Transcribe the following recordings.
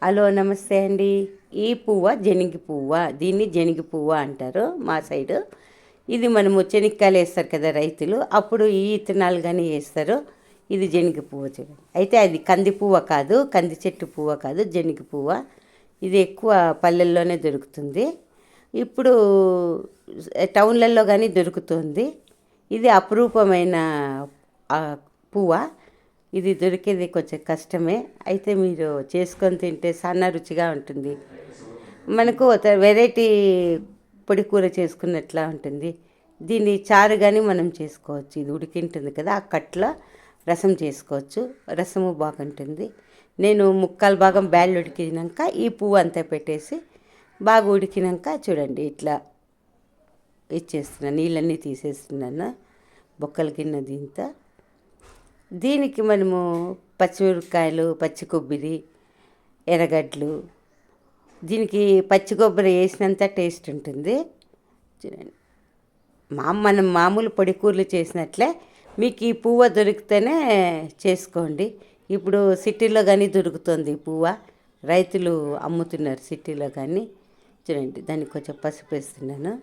Hello నమస్తే అండి. ఈ పువ్వ జనిగి పువ్వ, దీన్ని జనిగి పువ్వ అంటారు మా సైడు. ఇది మనము చెనిక్కాయలు వేస్తారు కదా రైతులు, అప్పుడు ఈ ఇత్తనాలు కానీ వేస్తారు. ఇది జనిగి పువ్వ చూడండి. అయితే అది కంది పువ్వ కాదు, కంది చెట్టు పువ్వ కాదు, జనిగి పువ్వ. ఇది ఎక్కువ పల్లెల్లోనే దొరుకుతుంది. ఇప్పుడు టౌన్లలో కానీ దొరుకుతుంది. ఇది అపురూపమైన పువ్వ. ఇది దొరికేది కొంచెం కష్టమే. అయితే మీరు చేసుకొని తింటే సన్న రుచిగా ఉంటుంది. మనకు వెరైటీ పొడి కూర చేసుకున్నట్లా ఉంటుంది. దీన్ని చారు కానీ మనం చేసుకోవచ్చు. ఇది ఉడికింటుంది కదా, ఆ కట్ల రసం చేసుకోవచ్చు. రసము బాగుంటుంది. నేను ముక్కాలు భాగం బ్యాళ్ళు ఉడికినాక ఈ పువ్వు అంతా పెట్టేసి బాగా ఉడికినాక చూడండి ఇట్లా ఇచ్చేస్తున్నాను. నీళ్ళన్నీ తీసేస్తున్నాను బొక్కల గిన్నె దీంతో. దీనికి మనము పచ్చిమిరపకాయలు, పచ్చి కొబ్బరి, ఎర్రగడ్డలు, దీనికి పచ్చి కొబ్బరి వేసినంత టేస్ట్ ఉంటుంది. చూడండి, మనం మామూలు పొడి కూరలు చేసినట్లే మీకు ఈ పువ్వ దొరికితేనే చేసుకోండి. ఇప్పుడు సిటీలో కానీ దొరుకుతుంది పువ్వ, రైతులు అమ్ముతున్నారు సిటీలో కానీ. చూడండి, దానికి కొంచెం పసుపు వేస్తున్నాను.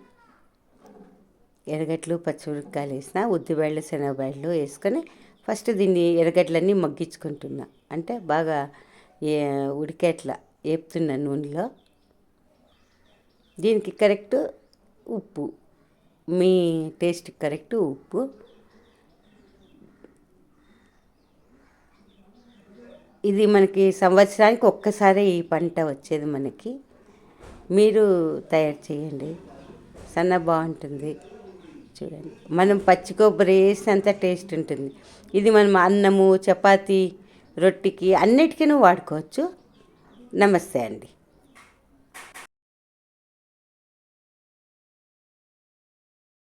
ఎర్రగడ్డలు, పచ్చిమిరపకాయలు వేసిన, ఉద్దిబేళ్ళు, శనగబేళ్ళు వేసుకొని ఫస్ట్ దీన్ని ఎర్రగడ్డలన్నీ మగ్గించుకుంటున్నా. అంటే బాగా ఉడికేట్లా వేపుతున్నా నూనెలో. దీనికి కరెక్ట్ ఉప్పు, మీ టేస్ట్ కరెక్ట్ ఉప్పు. ఇది మనకి సంవత్సరానికి ఒక్కసారి ఈ పంట వచ్చేది మనకి. మీరు తయారు చేయండి, సన్న బాగుంటుంది. చూడండి, మనం పచ్చి కొబ్బరి వేసినంత టేస్ట్ ఉంటుంది. ఇది మనం అన్నము, చపాతీ, రొట్టెకి అన్నిటికీ వాడుకోవచ్చు. నమస్తే అండి.